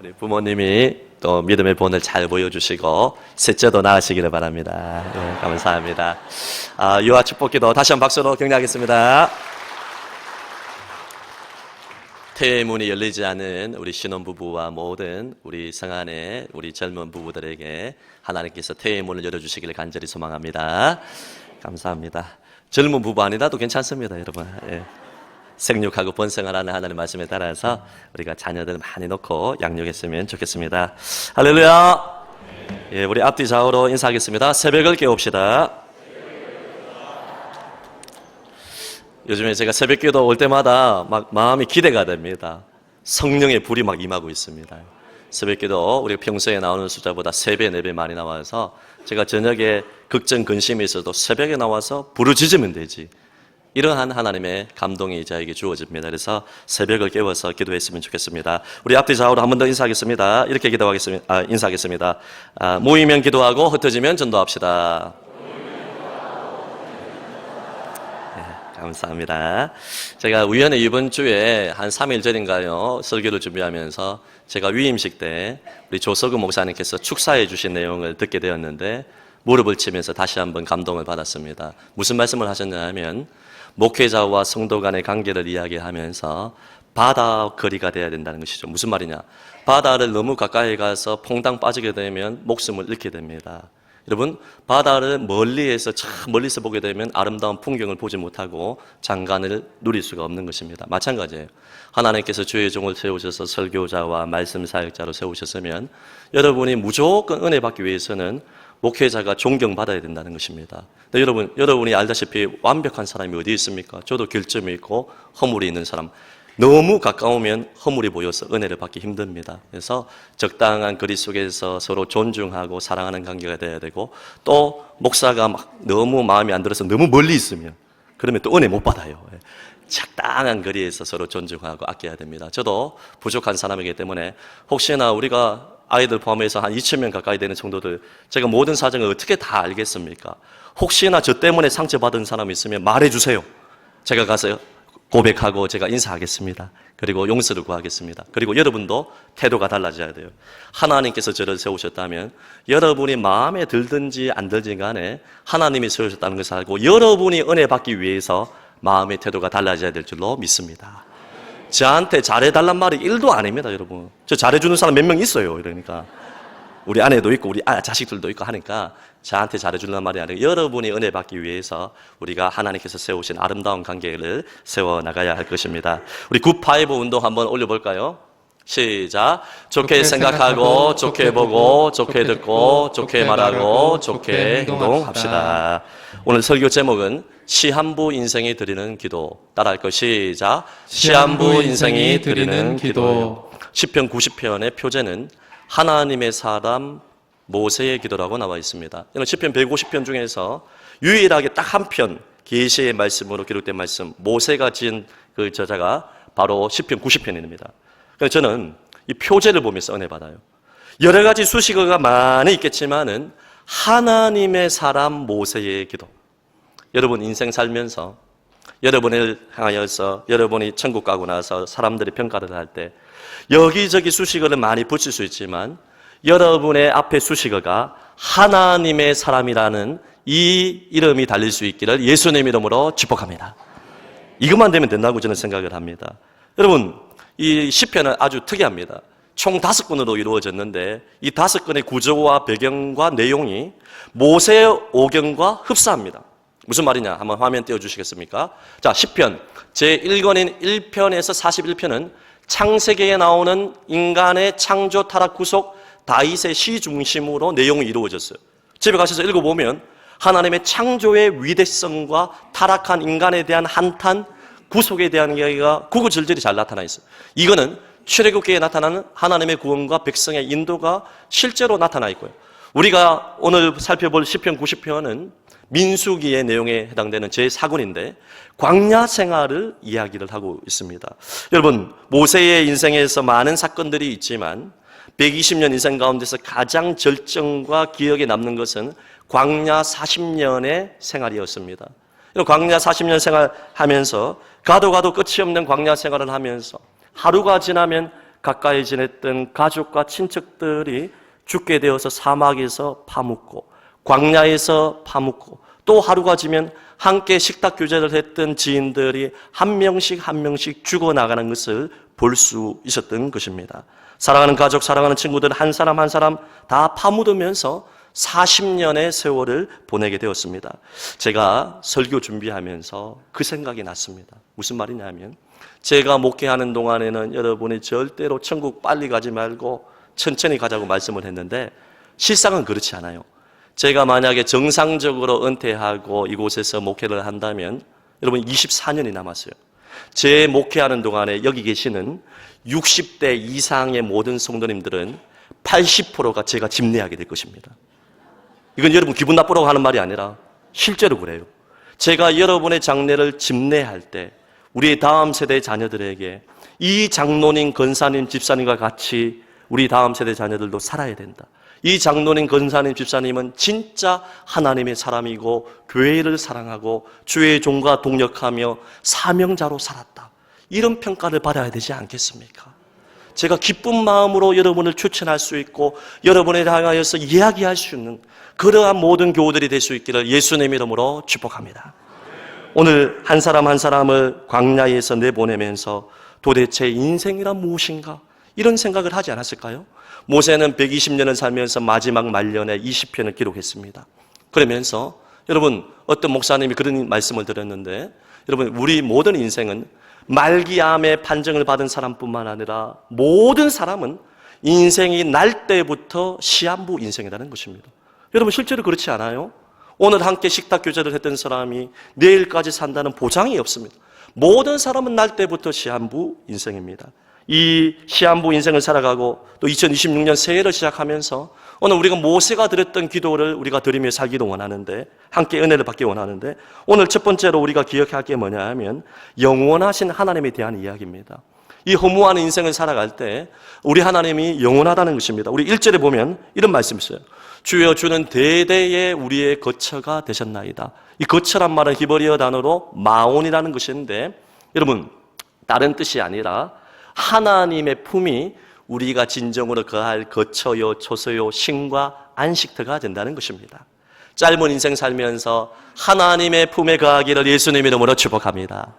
우리 부모님이 또 믿음의 본을 잘 보여주시고 셋째도 낳으시기를 바랍니다. 네, 감사합니다. 유아 축복기도 다시 한번 박수로 격려하겠습니다. 태의 문이 열리지 않은 우리 신혼부부와 모든 우리 성안의 우리 젊은 부부들에게 하나님께서 태의 문을 열어주시기를 간절히 소망합니다. 감사합니다. 젊은 부부 아니라도 괜찮습니다, 여러분. 예. 생육하고 번성하라는 하나님의 말씀에 따라서 우리가 자녀들 많이 놓고 양육했으면 좋겠습니다. 할렐루야. 예, 우리 앞뒤 좌우로 인사하겠습니다. 새벽을 깨웁시다. 요즘에 제가 새벽기도 올 때마다 막 마음이 기대가 됩니다. 성령의 불이 막 임하고 있습니다. 새벽기도 우리가 평소에 나오는 숫자보다 3배, 4배 많이 나와서 제가 저녁에 걱정, 근심이 있어도 새벽에 나와서 부르짖으면 되지. 이러한 하나님의 감동이 저에게 주어집니다. 그래서 새벽을 깨워서 기도했으면 좋겠습니다. 우리 앞뒤 좌우로 한 번 더 인사하겠습니다. 이렇게 기도하겠습니다. 인사하겠습니다. 모이면 기도하고 흩어지면 전도합시다. 감사합니다. 제가 우연히 이번 주에 한 3일 전인가요, 설교를 준비하면서 제가 위임식 때 우리 조석우 목사님께서 축사해 주신 내용을 듣게 되었는데 무릎을 치면서 다시 한번 감동을 받았습니다. 무슨 말씀을 하셨냐면 목회자와 성도 간의 관계를 이야기하면서 바다 거리가 돼야 된다는 것이죠. 무슨 말이냐? 바다를 너무 가까이 가서 퐁당 빠지게 되면 목숨을 잃게 됩니다. 여러분, 바다를 멀리에서 참 멀리서 보게 되면 아름다운 풍경을 보지 못하고 장관을 누릴 수가 없는 것입니다. 마찬가지예요. 하나님께서 주의 종을 세우셔서 설교자와 말씀 사역자로 세우셨으면 여러분이 무조건 은혜 받기 위해서는 목회자가 존경받아야 된다는 것입니다. 근데 여러분이 알다시피 완벽한 사람이 어디 있습니까? 저도 결점이 있고 허물이 있는 사람. 너무 가까우면 허물이 보여서 은혜를 받기 힘듭니다. 그래서 적당한 거리 속에서 서로 존중하고 사랑하는 관계가 돼야 되고, 또 목사가 막 너무 마음에 안 들어서 너무 멀리 있으면 그러면 또 은혜 못 받아요. 적당한 거리에서 서로 존중하고 아껴야 됩니다. 저도 부족한 사람이기 때문에 혹시나 우리가 아이들 포함해서 한 2,000명 가까이 되는 성도들, 제가 모든 사정을 어떻게 다 알겠습니까? 혹시나 저 때문에 상처받은 사람이 있으면 말해주세요. 제가 가서 고백하고 제가 인사하겠습니다. 그리고 용서를 구하겠습니다. 그리고 여러분도 태도가 달라져야 돼요. 하나님께서 저를 세우셨다면 여러분이 마음에 들든지 안 들든지 간에 하나님이 세우셨다는 것을 알고 여러분이 은혜 받기 위해서 마음의 태도가 달라져야 될 줄로 믿습니다. 저한테 잘해달란 말이 1도 아닙니다, 여러분. 저 잘해주는 사람 몇 명 있어요. 이러니까 우리 아내도 있고 우리 자식들도 있고 하니까 저한테 잘해주는 말이 아니라 여러분이 은혜 받기 위해서 우리가 하나님께서 세우신 아름다운 관계를 세워나가야 할 것입니다. 우리 굿파이브 운동 한번 올려볼까요? 시작. 좋게 생각하고 좋게 보고 좋게 듣고 좋게 말하고 좋게 행동합시다. 오늘 설교 제목은 시한부 인생이 드리는 기도. 따라할 것. 시작. 시한부 인생이 드리는 기도. 시편 90편의 표제는 하나님의 사람 모세의 기도라고 나와 있습니다. 이는 시편 150편 중에서 유일하게 딱 한 편 계시의 말씀으로 기록된 말씀, 모세가 지은 그 저자가 바로 시편 90편입니다. 그래서 저는 이 표제를 보면서 은혜 받아요. 여러 가지 수식어가 많이 있겠지만은 하나님의 사람 모세의 기도. 여러분 인생 살면서 여러분을 향하여서 여러분이 천국 가고 나서 사람들이 평가를 할 때 여기저기 수식어를 많이 붙일 수 있지만 여러분의 앞에 수식어가 하나님의 사람이라는 이 이름이 달릴 수 있기를 예수님 이름으로 축복합니다. 이것만 되면 된다고 저는 생각을 합니다. 여러분, 이 시편은 아주 특이합니다. 총 5권으로 이루어졌는데 이 5권의 구조와 배경과 내용이 모세 오경과 흡사합니다. 무슨 말이냐? 한번 화면 띄워주시겠습니까? 자, 시편 제1권인 1편에서 41편은 창세기에 나오는 인간의 창조, 타락, 구속, 다윗의 시 중심으로 내용이 이루어졌어요. 집에 가셔서 읽어보면 하나님의 창조의 위대성과 타락한 인간에 대한 한탄, 구속에 대한 이야기가 구구절절히 잘 나타나 있어요. 이거는 출애굽기에 나타나는 하나님의 구원과 백성의 인도가 실제로 나타나 있고요. 우리가 오늘 살펴볼 시편 90편은 민수기의 내용에 해당되는 제4권인데 광야 생활을 이야기를 하고 있습니다. 여러분, 모세의 인생에서 많은 사건들이 있지만 120년 인생 가운데서 가장 절정과 기억에 남는 것은 광야 40년의 생활이었습니다. 광야 40년 생활하면서 가도 끝이 없는 광야 생활을 하면서 하루가 지나면 가까이 지냈던 가족과 친척들이 죽게 되어서 사막에서 파묻고 광야에서 파묻고 또 하루가 지면 함께 식탁 교제를 했던 지인들이 한 명씩 죽어나가는 것을 볼 수 있었던 것입니다. 사랑하는 가족, 사랑하는 친구들 한 사람 한 사람 다 파묻으면서 40년의 세월을 보내게 되었습니다. 제가 설교 준비하면서 그 생각이 났습니다. 무슨 말이냐면 제가 목회하는 동안에는 여러분이 절대로 천국 빨리 가지 말고 천천히 가자고 말씀을 했는데 실상은 그렇지 않아요. 제가 만약에 정상적으로 은퇴하고 이곳에서 목회를 한다면 여러분 24년이 남았어요. 제 목회하는 동안에 여기 계시는 60대 이상의 모든 성도님들은 80%가 제가 집례하게 될 것입니다. 이건 여러분 기분 나쁘라고 하는 말이 아니라 실제로 그래요. 제가 여러분의 장례를 집례할 때 우리 다음 세대 자녀들에게 이 장로님, 권사님, 집사님과 같이 우리 다음 세대 자녀들도 살아야 된다. 이 장로님, 권사님, 집사님은 진짜 하나님의 사람이고 교회를 사랑하고 주의 종과 동역하며 사명자로 살았다. 이런 평가를 받아야 되지 않겠습니까? 제가 기쁜 마음으로 여러분을 추천할 수 있고 여러분에 향하여서 이야기할 수 있는 그러한 모든 교우들이 될 수 있기를 예수님 이름으로 축복합니다. 오늘 한 사람 한 사람을 광야에서 내보내면서 도대체 인생이란 무엇인가? 이런 생각을 하지 않았을까요? 모세는 120년을 살면서 마지막 말년에 20편을 기록했습니다. 그러면서 여러분 어떤 목사님이 그런 말씀을 드렸는데 여러분 우리 모든 인생은 말기암의 판정을 받은 사람뿐만 아니라 모든 사람은 인생이 날 때부터 시한부 인생이라는 것입니다. 여러분 실제로 그렇지 않아요? 오늘 함께 식탁 교제를 했던 사람이 내일까지 산다는 보장이 없습니다. 모든 사람은 날 때부터 시한부 인생입니다. 이 시한부 인생을 살아가고 또 2026년 새해를 시작하면서 오늘 우리가 모세가 드렸던 기도를 우리가 드리며 살기도 원하는데 함께 은혜를 받기 원하는데 오늘 첫 번째로 우리가 기억해야 할 게 뭐냐 하면 영원하신 하나님에 대한 이야기입니다. 이 허무한 인생을 살아갈 때 우리 하나님이 영원하다는 것입니다. 우리 1절에 보면 이런 말씀이 있어요. 주여 주는 대대에 우리의 거처가 되셨나이다. 이 거처란 말은 히브리어 단어로 마온이라는 것인데 여러분 다른 뜻이 아니라 하나님의 품이 우리가 진정으로 거할 거처요 초소요 쉼과 안식터가 된다는 것입니다. 짧은 인생 살면서 하나님의 품에 거하기를 예수님 이름으로 축복합니다.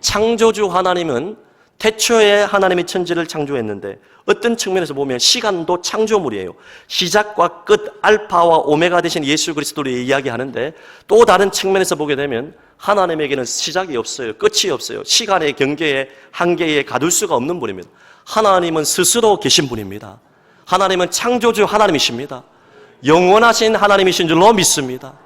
창조주 하나님은 태초에 하나님이 천지를 창조했는데 어떤 측면에서 보면 시간도 창조물이에요. 시작과 끝, 알파와 오메가 되신 예수 그리스도를 이야기하는데 또 다른 측면에서 보게 되면 하나님에게는 시작이 없어요. 끝이 없어요. 시간의 경계에 한계에 가둘 수가 없는 분입니다. 하나님은 스스로 계신 분입니다. 하나님은 창조주 하나님이십니다. 영원하신 하나님이신 줄로 믿습니다.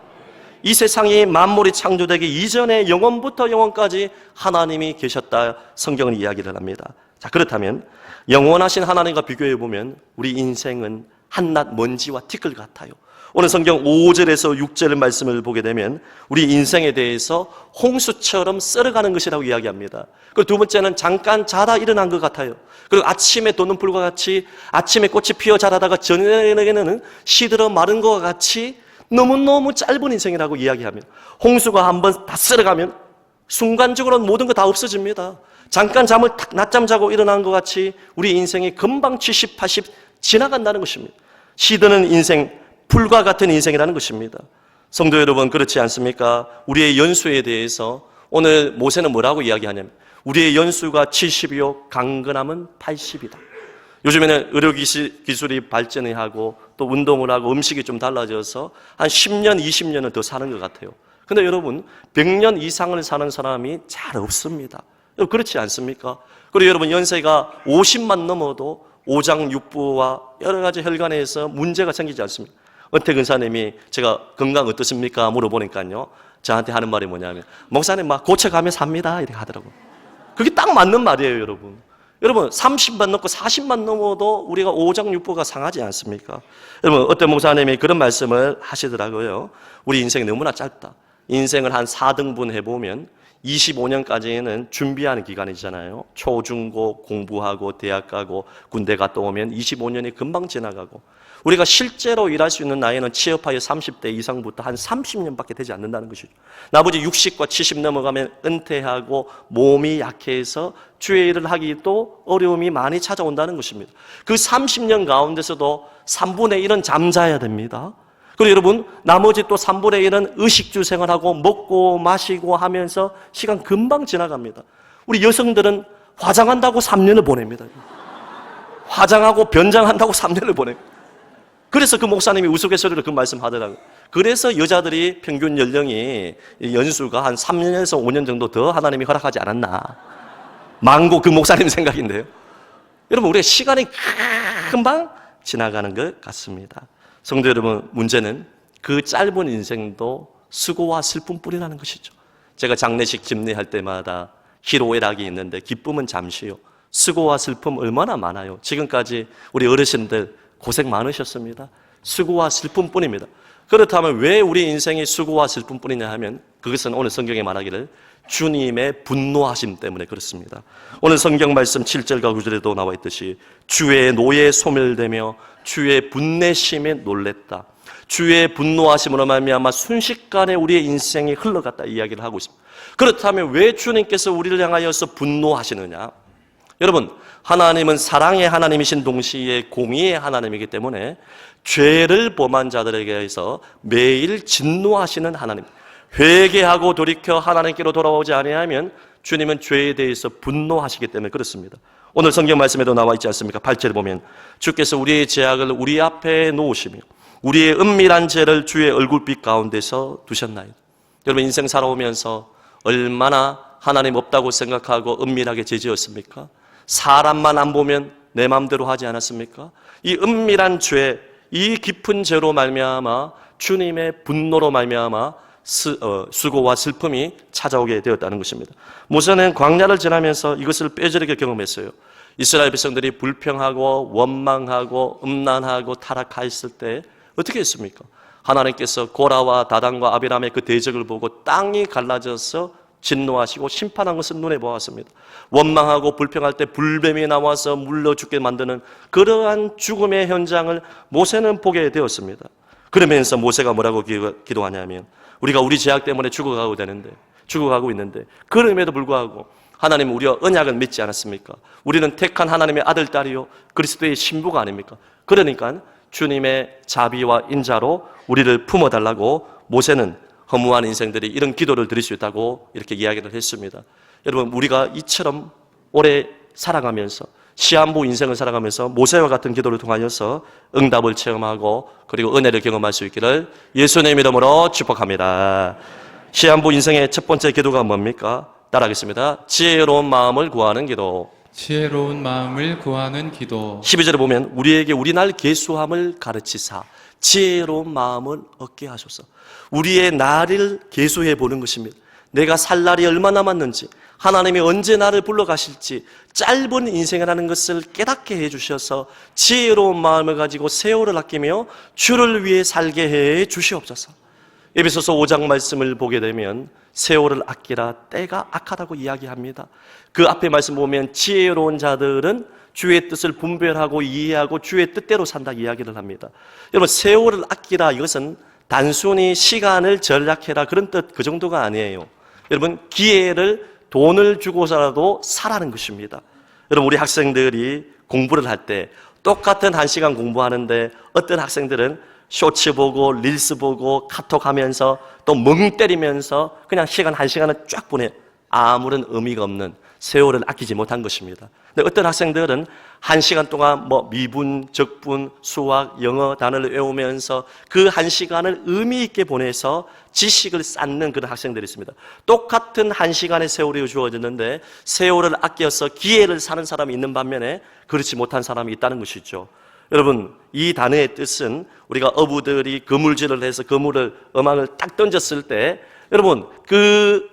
이 세상이 만물이 창조되기 이전에 영원부터 영원까지 하나님이 계셨다 성경은 이야기를 합니다. 자, 그렇다면 영원하신 하나님과 비교해 보면 우리 인생은 한낱 먼지와 티끌 같아요. 오늘 성경 5절에서 6절 말씀을 보게 되면 우리 인생에 대해서 홍수처럼 썰어가는 것이라고 이야기합니다. 그리고 두 번째는 잠깐 자다 일어난 것 같아요. 그리고 아침에 돋는 불과 같이 아침에 꽃이 피어 자라다가 저녁에는 시들어 마른 것과 같이 너무너무 짧은 인생이라고 이야기합니다. 홍수가 한번 다 쓸어가면 순간적으로 모든 거 다 없어집니다. 잠깐 잠을 탁 낮잠 자고 일어난 것 같이 우리 인생이 금방 70, 80 지나간다는 것입니다. 시드는 인생, 풀과 같은 인생이라는 것입니다. 성도 여러분 그렇지 않습니까? 우리의 연수에 대해서 오늘 모세는 뭐라고 이야기하냐면 우리의 연수가 70이요 강건함은 80이다. 요즘에는 의료기술이 발전을 하고 또 운동을 하고 음식이 좀 달라져서 한 10년, 20년은 더 사는 것 같아요. 근데 여러분 100년 이상을 사는 사람이 잘 없습니다. 그렇지 않습니까? 그리고 여러분 연세가 50만 넘어도 오장육부와 여러 가지 혈관에서 문제가 생기지 않습니다. 은퇴 근사님이 제가 건강 어떻습니까? 물어보니까요 저한테 하는 말이 뭐냐면 목사님 막 고쳐가며 삽니다 이렇게 하더라고요. 그게 딱 맞는 말이에요. 여러분 30만 넘고 40만 넘어도 우리가 오장육부가 상하지 않습니까? 여러분 어떤 목사님이 그런 말씀을 하시더라고요. 우리 인생이 너무나 짧다. 인생을 한 4등분 해보면 25년까지는 준비하는 기간이잖아요. 초중고 공부하고 대학 가고 군대 갔다 오면 25년이 금방 지나가고, 우리가 실제로 일할 수 있는 나이는 취업하여 30대 이상부터 한 30년밖에 되지 않는다는 것이죠. 나머지 60과 70 넘어가면 은퇴하고 몸이 약해서 주의 일을 하기도 어려움이 많이 찾아온다는 것입니다. 그 30년 가운데서도 3분의 1은 잠자야 됩니다. 그리고 여러분, 나머지 또 3분의 1은 의식주 생활하고 먹고 마시고 하면서 시간 금방 지나갑니다. 우리 여성들은 화장한다고 3년을 보냅니다. 화장하고 변장한다고 3년을 보냅니다. 그래서 그 목사님이 우스갯소리로 그 말씀하더라고요. 그래서 여자들이 평균 연령이 연수가 한 3년에서 5년 정도 더 하나님이 허락하지 않았나. 망고 그 목사님 생각인데요. 여러분, 우리가 시간이 금방 지나가는 것 같습니다. 성도 여러분, 문제는 그 짧은 인생도 수고와 슬픔뿐이라는 것이죠. 제가 장례식 집례할 때마다 희로애락이 있는데 기쁨은 잠시요, 수고와 슬픔 얼마나 많아요. 지금까지 우리 어르신들 고생 많으셨습니다. 수고와 슬픔뿐입니다. 그렇다면 왜 우리 인생이 수고와 슬픔뿐이냐 하면, 그것은 오늘 성경에 말하기를 주님의 분노하심 때문에 그렇습니다. 오늘 성경 말씀 7절과 9절에도 나와 있듯이 주의 노에 소멸되며 주의 분내심에 놀랬다. 주의 분노하심으로 말미암아 순식간에 우리의 인생이 흘러갔다 이야기를 하고 있습니다. 그렇다면 왜 주님께서 우리를 향하여서 분노하시느냐? 여러분, 하나님은 사랑의 하나님이신 동시에 공의의 하나님이기 때문에 죄를 범한 자들에게 해서 매일 진노하시는 하나님, 회개하고 돌이켜 하나님께로 돌아오지 아니하면 주님은 죄에 대해서 분노하시기 때문에 그렇습니다. 오늘 성경 말씀에도 나와 있지 않습니까? 8절에 보면 주께서 우리의 죄악을 우리 앞에 놓으시며 우리의 은밀한 죄를 주의 얼굴빛 가운데서 두셨나이다. 여러분, 인생 살아오면서 얼마나 하나님 없다고 생각하고 은밀하게 죄 지었습니까? 사람만 안 보면 내 마음대로 하지 않았습니까? 이 은밀한 죄, 이 깊은 죄로 말미암아 주님의 분노로 말미암아 수고와 슬픔이 찾아오게 되었다는 것입니다. 모세는 광야를 지나면서 이것을 뼈저리게 경험했어요. 이스라엘 백성들이 불평하고 원망하고 음란하고 타락하였을 때 어떻게 했습니까? 하나님께서 고라와 다단과 아비람의 그 대적을 보고 땅이 갈라져서 진노하시고 심판한 것을 눈에 보았습니다. 원망하고 불평할 때 불뱀이 나와서 물러 죽게 만드는 그러한 죽음의 현장을 모세는 보게 되었습니다. 그러면서 모세가 뭐라고 기도하냐면, 우리가 우리 죄악 때문에 죽어가고 있는데 그럼에도 불구하고 하나님은 우리와 언약을 맺지 않았습니까? 우리는 택한 하나님의 아들, 딸이요 그리스도의 신부가 아닙니까? 그러니까 주님의 자비와 인자로 우리를 품어달라고 모세는 허무한 인생들이 이런 기도를 드릴 수 있다고 이렇게 이야기를 했습니다. 여러분, 우리가 이처럼 오래 살아가면서 시한부 인생을 살아가면서 모세와 같은 기도를 통하여서 응답을 체험하고 그리고 은혜를 경험할 수 있기를 예수님 이름으로 축복합니다. 시한부 인생의 첫 번째 기도가 뭡니까? 따라하겠습니다. 지혜로운 마음을 구하는 기도. 지혜로운 마음을 구하는 기도. 12절에 보면 우리에게 우리 날 계수함을 가르치사 지혜로운 마음을 얻게 하소서. 우리의 날을 계수해 보는 것입니다. 내가 살 날이 얼마 남았는지, 하나님이 언제 나를 불러가실지 짧은 인생이라는 것을 깨닫게 해주셔서 지혜로운 마음을 가지고 세월을 아끼며 주를 위해 살게 해 주시옵소서. 에베소서 5장 말씀을 보게 되면 세월을 아끼라 때가 악하다고 이야기합니다. 그 앞에 말씀 보면 지혜로운 자들은 주의 뜻을 분별하고 이해하고 주의 뜻대로 산다 이야기를 합니다. 여러분, 세월을 아끼라 이것은 단순히 시간을 절약해라 그런 뜻, 그 정도가 아니에요. 여러분, 기회를 돈을 주고서라도 사라는 것입니다. 여러분, 우리 학생들이 공부를 할 때 똑같은 1시간 공부하는데 어떤 학생들은 쇼츠 보고 릴스 보고 카톡 하면서 또 멍 때리면서 그냥 시간 1시간을 쫙 보내요. 아무런 의미가 없는 세월을 아끼지 못한 것입니다. 근데 어떤 학생들은 1시간 동안 미분, 적분, 수학, 영어 단어를 외우면서 그 1시간을 의미 있게 보내서 지식을 쌓는 그런 학생들이 있습니다. 똑같은 1시간의 세월이 주어졌는데 세월을 아껴서 기회를 사는 사람이 있는 반면에 그렇지 못한 사람이 있다는 것이죠. 여러분, 이 단어의 뜻은 우리가 어부들이 그물질을 해서 어망을 딱 던졌을 때 여러분, 그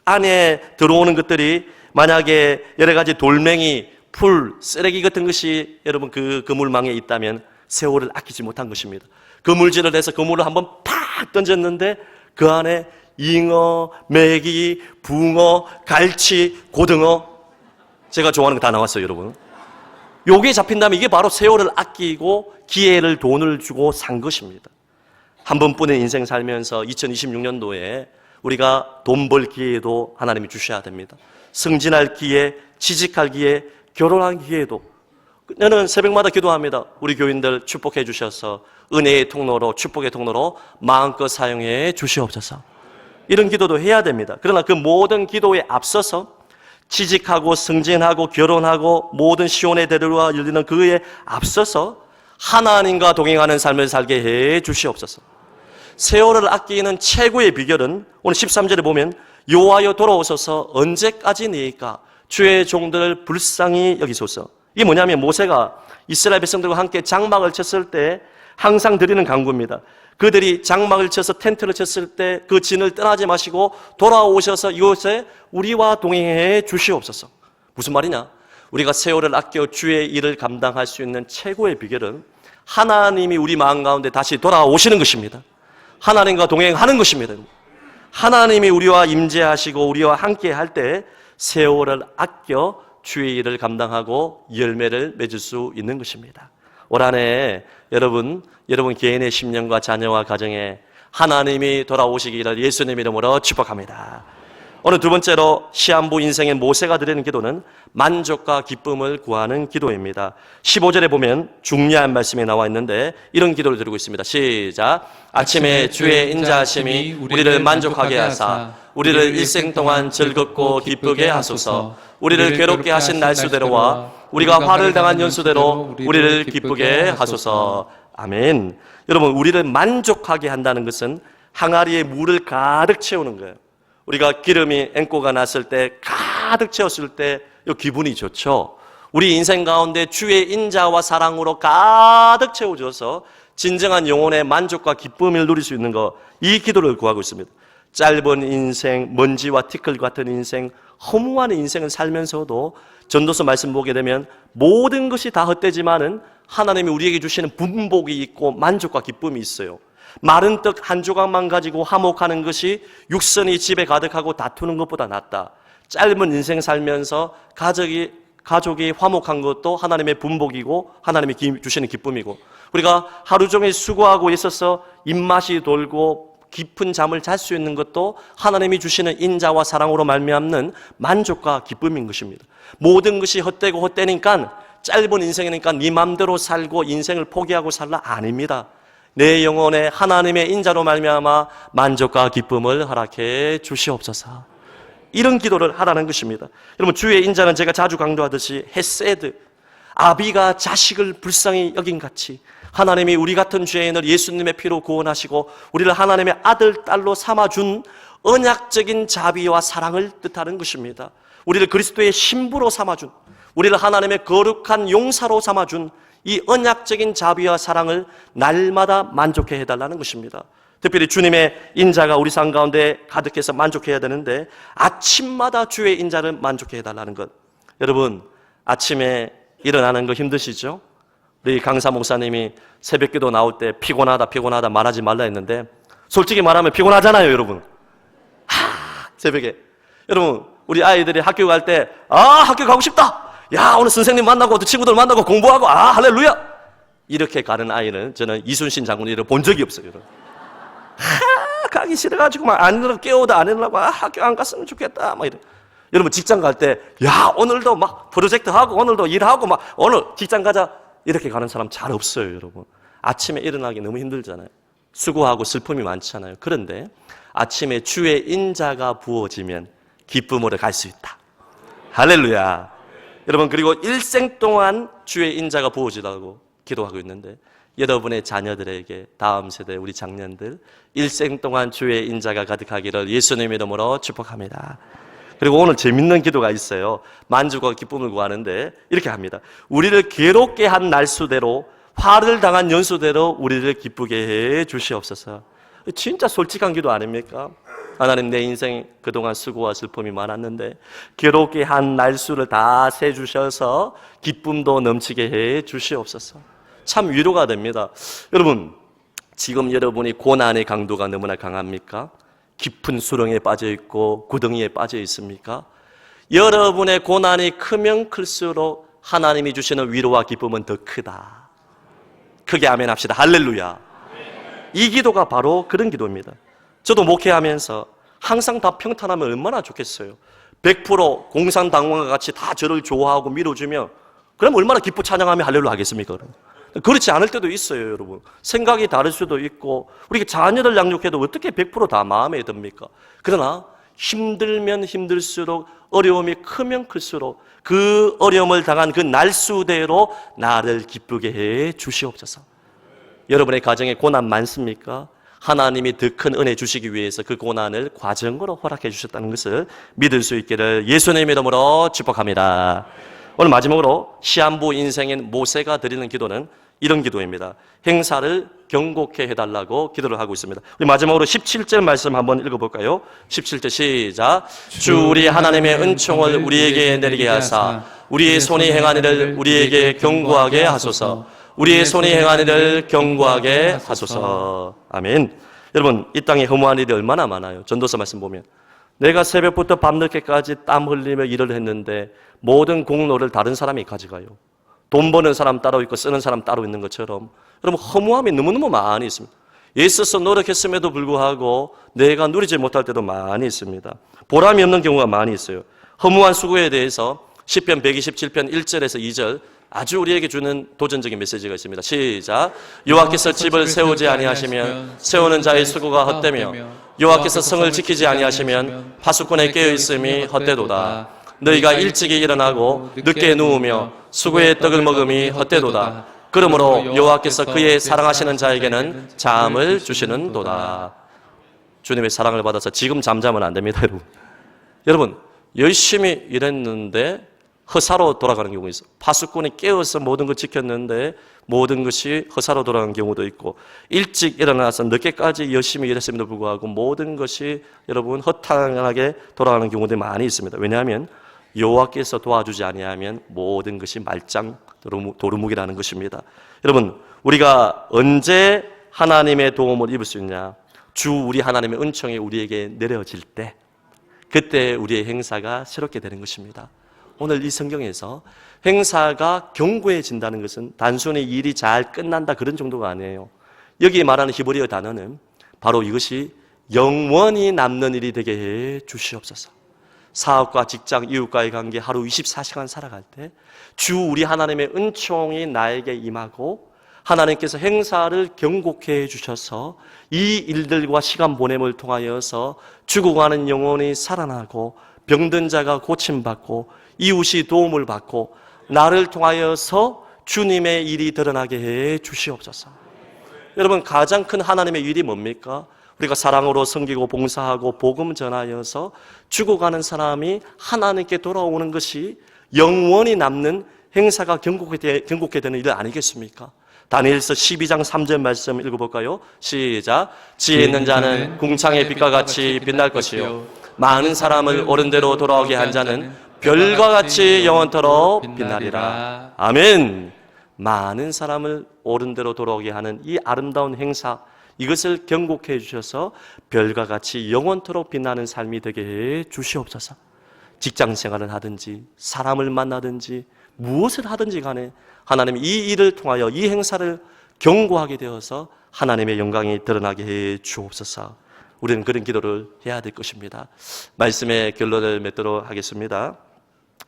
안에 들어오는 것들이 만약에 여러 가지 돌멩이, 풀, 쓰레기 같은 것이 여러분 그 그물망에 있다면 세월을 아끼지 못한 것입니다. 그물질을 해서 그물을 한번 팍 던졌는데 그 안에 잉어, 메기, 붕어, 갈치, 고등어. 제가 좋아하는 거 다 나왔어요, 여러분. 요게 잡힌다면 이게 바로 세월을 아끼고 기회를 돈을 주고 산 것입니다. 한 번뿐인 인생 살면서 2026년도에 우리가 돈 벌 기회도 하나님이 주셔야 됩니다. 승진할 기회, 취직할 기회, 결혼할 기회도. 저는 새벽마다 기도합니다. 우리 교인들 축복해 주셔서 은혜의 통로로, 축복의 통로로 마음껏 사용해 주시옵소서. 이런 기도도 해야 됩니다. 그러나 그 모든 기도에 앞서서 취직하고 승진하고 결혼하고 모든 시온의 대로가 열리는 그에 앞서서 하나님과 동행하는 삶을 살게 해 주시옵소서. 세월을 아끼는 최고의 비결은 오늘 13절에 보면 여호와여 돌아오소서 언제까지니까 주의 종들을 불쌍히 여기소서. 이게 뭐냐면 모세가 이스라엘 백성들과 함께 장막을 쳤을 때 항상 드리는 간구입니다. 그들이 장막을 쳐서 텐트를 쳤을 때 그 진을 떠나지 마시고 돌아오셔서 이곳에 우리와 동행해 주시옵소서. 무슨 말이냐? 우리가 세월을 아껴 주의 일을 감당할 수 있는 최고의 비결은 하나님이 우리 마음 가운데 다시 돌아오시는 것입니다. 하나님과 동행하는 것입니다. 하나님이 우리와 임재하시고 우리와 함께 할 때 세월을 아껴 주의 일을 감당하고 열매를 맺을 수 있는 것입니다. 올 한 해 여러분 개인의 심령과 자녀와 가정에 하나님이 돌아오시기를 예수님 이름으로 축복합니다. 오늘 두 번째로 시한부 인생의 모세가 드리는 기도는 만족과 기쁨을 구하는 기도입니다. 15절에 보면 중요한 말씀이 나와 있는데 이런 기도를 드리고 있습니다. 시작. 아침에 주의 인자하심이 우리를 만족하게 하사 우리를 일생 동안 즐겁고 기쁘게 하소서. 우리를 괴롭게 하신 날수대로와 우리가 화를 당한 연수대로 우리를 기쁘게 하소서. 아멘. 여러분, 우리를 만족하게 한다는 것은 항아리에 물을 가득 채우는 거예요. 우리가 기름이 앵꼬가 났을 때 가득 채웠을 때 이 기분이 좋죠. 우리 인생 가운데 주의 인자와 사랑으로 가득 채워져서 진정한 영혼의 만족과 기쁨을 누릴 수 있는 것, 이 기도를 구하고 있습니다. 짧은 인생, 먼지와 티끌 같은 인생, 허무한 인생을 살면서도 전도서 말씀 보게 되면 모든 것이 다 헛되지만은 하나님이 우리에게 주시는 분복이 있고 만족과 기쁨이 있어요. 마른 떡 한 조각만 가지고 화목하는 것이 육선이 집에 가득하고 다투는 것보다 낫다. 짧은 인생 살면서 가족이 화목한 것도 하나님의 분복이고 하나님이 주시는 기쁨이고, 우리가 하루 종일 수고하고 있어서 입맛이 돌고 깊은 잠을 잘 수 있는 것도 하나님이 주시는 인자와 사랑으로 말미암는 만족과 기쁨인 것입니다. 모든 것이 헛되고 헛되니까 짧은 인생이니까 네 맘대로 살고 인생을 포기하고 살라 아닙니다. 내 영혼에 하나님의 인자로 말미암아 만족과 기쁨을 허락해 주시옵소서. 이런 기도를 하라는 것입니다. 여러분, 주의 인자는 제가 자주 강조하듯이 헤세드, 아비가 자식을 불쌍히 여긴 같이 하나님이 우리 같은 죄인을 예수님의 피로 구원하시고 우리를 하나님의 아들, 딸로 삼아준 언약적인 자비와 사랑을 뜻하는 것입니다. 우리를 그리스도의 신부로 삼아준, 우리를 하나님의 거룩한 용사로 삼아준 이 언약적인 자비와 사랑을 날마다 만족해 해달라는 것입니다. 특별히 주님의 인자가 우리 삶 가운데 가득해서 만족해야 되는데 아침마다 주의 인자를 만족해 해달라는 것. 여러분, 아침에 일어나는 거 힘드시죠? 우리 강사 목사님이 새벽기도 나올 때 피곤하다 말하지 말라 했는데 솔직히 말하면 피곤하잖아요, 여러분. 새벽에. 여러분, 우리 아이들이 학교 갈 때 학교 가고 싶다. 야, 오늘 선생님 만나고 또 친구들 만나고 공부하고 할렐루야. 이렇게 가는 아이는 저는 이순신 장군을 본 적이 없어요, 여러분. 가기 싫어가지고 막 안 일어나고 깨워도 안 일어나고 학교 안 갔으면 좋겠다 막 이래. 여러분, 직장 갈 때 야, 오늘도 막 프로젝트 하고 오늘도 일하고 막 오늘 직장 가자 이렇게 가는 사람 잘 없어요, 여러분. 아침에 일어나기 너무 힘들잖아요. 수고하고 슬픔이 많잖아요. 그런데 아침에 주의 인자가 부어지면 기쁨으로 갈 수 있다. 할렐루야. 여러분, 그리고 일생 동안 주의 인자가 부어지라고 기도하고 있는데 여러분의 자녀들에게, 다음 세대 우리 장년들 일생 동안 주의 인자가 가득하기를 예수님 이름으로 축복합니다. 그리고 오늘 재밌는 기도가 있어요. 만족과 기쁨을 구하는데 이렇게 합니다. 우리를 괴롭게 한 날수대로, 화를 당한 연수대로 우리를 기쁘게 해 주시옵소서. 진짜 솔직한 기도 아닙니까? 하나님, 내 인생 그동안 수고와 슬픔이 많았는데 괴롭게 한 날수를 다 세주셔서 기쁨도 넘치게 해 주시옵소서. 참 위로가 됩니다. 여러분, 지금 여러분이 고난의 강도가 너무나 강합니까? 깊은 수렁에 빠져 있고 구덩이에 빠져 있습니까? 여러분의 고난이 크면 클수록 하나님이 주시는 위로와 기쁨은 더 크다. 크게 아멘 합시다. 할렐루야. 이 기도가 바로 그런 기도입니다. 저도 목회하면서 항상 다 평탄하면 얼마나 좋겠어요. 100% 공산당원과 같이 다 저를 좋아하고 밀어주면 그럼 얼마나 기쁘 찬양하며 할렐루야 하겠습니까? 그렇지 않을 때도 있어요, 여러분. 생각이 다를 수도 있고 우리가 자녀들 양육해도 어떻게 100% 다 마음에 듭니까? 그러나 힘들면 힘들수록 어려움이 크면 클수록 그 어려움을 당한 그 날수대로 나를 기쁘게 해 주시옵소서. 여러분의 가정에 고난 많습니까? 하나님이 더 큰 은혜 주시기 위해서 그 고난을 과정으로 허락해 주셨다는 것을 믿을 수 있기를 예수님의 이름으로 축복합니다. 오늘 마지막으로 시한부 인생인 모세가 드리는 기도는 이런 기도입니다. 행사를 경고케 해달라고 기도를 하고 있습니다. 우리 마지막으로 17절 말씀 한번 읽어볼까요? 17절 시작. 주 우리 하나님의 은총을 우리에게 내리게 하사 우리의 손이 행한 일을 우리에게 경고하게 하소서. 우리의 손이 행한 일을 경고하게 하소서. 아멘. 여러분, 이 땅에 허무한 일이 얼마나 많아요. 전도서 말씀 보면 내가 새벽부터 밤늦게까지 땀 흘리며 일을 했는데 모든 공로를 다른 사람이 가져가요. 돈 버는 사람 따로 있고 쓰는 사람 따로 있는 것처럼 여러분 허무함이 너무너무 많이 있습니다. 애써서 노력했음에도 불구하고 내가 누리지 못할 때도 많이 있습니다. 보람이 없는 경우가 많이 있어요. 허무한 수고에 대해서 시편 127편 1절에서 2절 아주 우리에게 주는 도전적인 메시지가 있습니다. 시작. 여호와께서 집을 세우지 아니하시면 세우는 자의 수고가 헛되며 여호와께서 성을 지키지 아니하시면 파수꾼의 깨어있음이 헛되도다. 너희가 일찍이 일어나고 늦게 누우며 수고의 떡을 먹음이 헛되도다. 그러므로 여호와께서 그의 사랑하시는 자에게는 잠을 주시는도다. 주님의 사랑을 받아서 지금 잠자면 안 됩니다, 여러분. 여러분, 열심히 일했는데 허사로 돌아가는 경우가 있어요. 파수꾼이 깨어서 모든 걸 지켰는데 모든 것이 허사로 돌아가는 경우도 있고 일찍 일어나서 늦게까지 열심히 일했음에도 불구하고 모든 것이 여러분 허탕하게 돌아가는 경우들이 많이 있습니다. 왜냐하면 여호와께서 도와주지 아니하면 모든 것이 말짱 도루묵이라는 것입니다. 여러분, 우리가 언제 하나님의 도움을 입을 수 있냐? 주 우리 하나님의 은총이 우리에게 내려질 때 그때 우리의 행사가 새롭게 되는 것입니다. 오늘 이 성경에서 행사가 견고해진다는 것은 단순히 일이 잘 끝난다 그런 정도가 아니에요. 여기 말하는 히브리어 단어는 바로 이것이 영원히 남는 일이 되게 해 주시옵소서. 사업과 직장, 이웃과의 관계 하루 24시간 살아갈 때 주 우리 하나님의 은총이 나에게 임하고 하나님께서 행사를 경고케 해주셔서 이 일들과 시간 보냄을 통하여서 죽어가는 영혼이 살아나고 병든 자가 고침받고 이웃이 도움을 받고 나를 통하여서 주님의 일이 드러나게 해 주시옵소서. 여러분, 가장 큰 하나님의 일이 뭡니까? 우리가 사랑으로 섬기고 봉사하고 복음 전하여서 죽어가는 사람이 하나님께 돌아오는 것이 영원히 남는 행사가 경고케 되는 일 아니겠습니까? 다니엘서 12장 3절 말씀 읽어볼까요? 시작. 지혜 있는 자는 궁창의 빛과 같이 빛날 것이요 많은 사람을 옳은 대로 돌아오게 한 자는 별과 같이 영원토록 빛나리라. 아멘. 많은 사람을 옳은 대로 돌아오게 하는 이 아름다운 행사, 이것을 경고케 해주셔서 별과 같이 영원토록 빛나는 삶이 되게 해 주시옵소서. 직장 생활을 하든지 사람을 만나든지 무엇을 하든지 간에 하나님 이 일을 통하여 이 행사를 경고하게 되어서 하나님의 영광이 드러나게 해 주옵소서. 우리는 그런 기도를 해야 될 것입니다. 말씀의 결론을 맺도록 하겠습니다.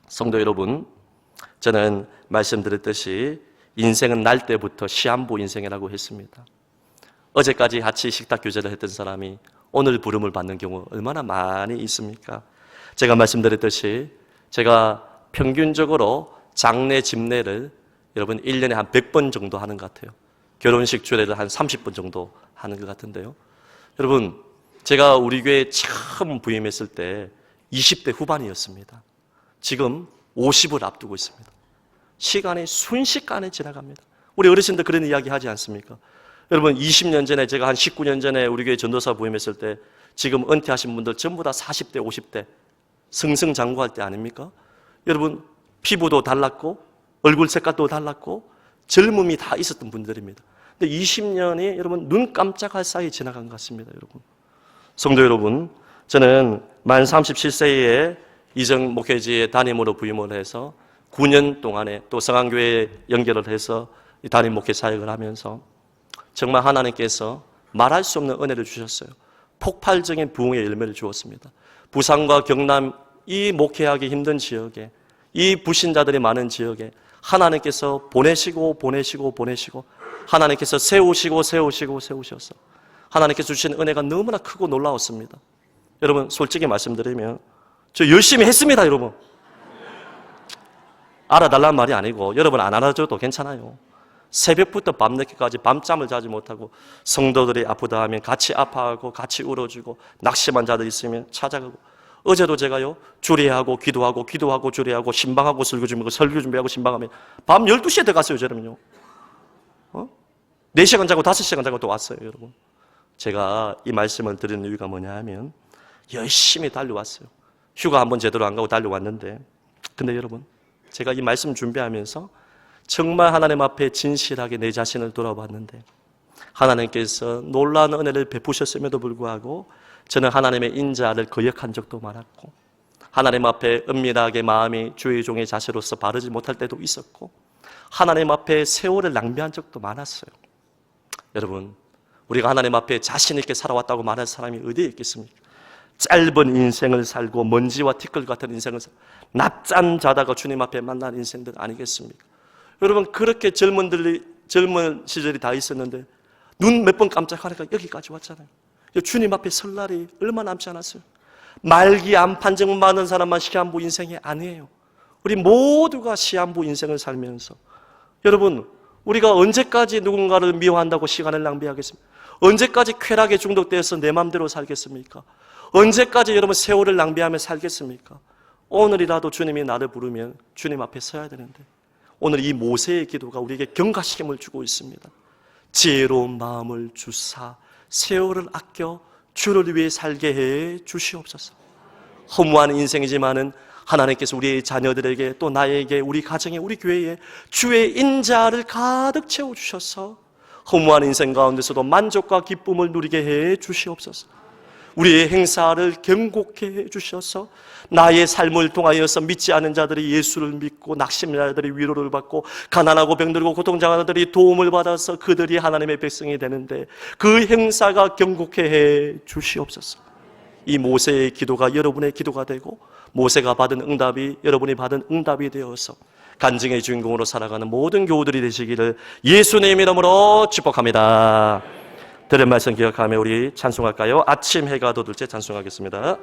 성도 여러분, 저는 말씀드렸듯이 인생은 날 때부터 시한부 인생이라고 했습니다. 어제까지 같이 식탁 교제를 했던 사람이 오늘 부름을 받는 경우 얼마나 많이 있습니까? 제가 말씀드렸듯이 제가 평균적으로 장례 집례를 여러분 1년에 한 100번 정도 하는 것 같아요. 결혼식 주례를 한 30번 정도 하는 것 같은데요. 여러분, 제가 우리 교회에 처음 부임했을 때 20대 후반이었습니다. 지금 50을 앞두고 있습니다. 시간이 순식간에 지나갑니다. 우리 어르신들 그런 이야기 하지 않습니까? 여러분, 20년 전에 제가 한 19년 전에 우리 교회 전도사 부임했을 때 지금 은퇴하신 분들 전부 다 40대, 50대 승승장구할 때 아닙니까? 여러분, 피부도 달랐고 얼굴 색깔도 달랐고 젊음이 다 있었던 분들입니다. 근데 20년이 여러분 눈 깜짝할 사이 지나간 것 같습니다. 여러분, 성도 여러분, 저는 만 37세에 이정 목회지의 담임으로 부임을 해서 9년 동안에 또 성안교회에 연결을 해서 이 담임 목회 사역을 하면서 정말 하나님께서 말할 수 없는 은혜를 주셨어요. 폭발적인 부흥의 열매를 주었습니다. 부산과 경남 이 목회하기 힘든 지역에, 이 불신자들이 많은 지역에 하나님께서 보내시고 하나님께서 세우셔서 하나님께서 주신 은혜가 너무나 크고 놀라웠습니다. 여러분, 솔직히 말씀드리면 저 열심히 했습니다. 여러분, 알아달라는 말이 아니고 여러분 안 알아줘도 괜찮아요. 새벽부터 밤늦게까지 밤잠을 자지 못하고 성도들이 아프다 하면 같이 아파하고 같이 울어주고, 낙심한 자들 있으면 찾아가고, 어제도 제가요 주례하고 기도하고 주례하고 신방하고 설교 준비하고 신방하면 밤 12시에 들어갔어요. 여러분요. 4시간 자고 5시간 자고 또 왔어요. 여러분, 제가 이 말씀을 드리는 이유가 뭐냐 하면 열심히 달려왔어요. 휴가 한번 제대로 안 가고 달려왔는데, 근데 여러분, 제가 이 말씀 준비하면서 정말 하나님 앞에 진실하게 내 자신을 돌아봤는데 하나님께서 놀라운 은혜를 베푸셨음에도 불구하고 저는 하나님의 인자를 거역한 적도 많았고, 하나님 앞에 은밀하게 마음이 주의 종의 자세로서 바르지 못할 때도 있었고, 하나님 앞에 세월을 낭비한 적도 많았어요. 여러분, 우리가 하나님 앞에 자신 있게 살아왔다고 말할 사람이 어디에 있겠습니까? 짧은 인생을 살고 먼지와 티끌 같은 인생을 살고 낮잠 자다가 주님 앞에 만난 인생들 아니겠습니까? 여러분, 그렇게 젊은 시절이 다 있었는데 눈 몇 번 깜짝하니까 여기까지 왔잖아요. 주님 앞에 설 날이 얼마 남지 않았어요. 말기 암 판정 많은 사람만 시한부 인생이 아니에요. 우리 모두가 시한부 인생을 살면서, 여러분, 우리가 언제까지 누군가를 미워한다고 시간을 낭비하겠습니까? 언제까지 쾌락에 중독되어서 내 마음대로 살겠습니까? 언제까지 여러분 세월을 낭비하며 살겠습니까? 오늘이라도 주님이 나를 부르면 주님 앞에 서야 되는데, 오늘 이 모세의 기도가 우리에게 경각심을 주고 있습니다. 지혜로운 마음을 주사 세월을 아껴 주를 위해 살게 해 주시옵소서. 허무한 인생이지만은 하나님께서 우리의 자녀들에게, 또 나에게, 우리 가정에, 우리 교회에 주의 인자를 가득 채워주셔서 허무한 인생 가운데서도 만족과 기쁨을 누리게 해 주시옵소서. 우리의 행사를 경고케 해 주셔서 나의 삶을 통하여서 믿지 않은 자들이 예수를 믿고, 낙심한 자들이 위로를 받고, 가난하고 병들고 고통당하는 자들이 도움을 받아서 그들이 하나님의 백성이 되는데 그 행사가 경고케 해 주시옵소서. 이 모세의 기도가 여러분의 기도가 되고, 모세가 받은 응답이 여러분이 받은 응답이 되어서 간증의 주인공으로 살아가는 모든 교우들이 되시기를 예수님 이름으로 축복합니다. 들은 말씀 기억하며 우리 찬송할까요? 아침 해가 돋을 때 찬송하겠습니다.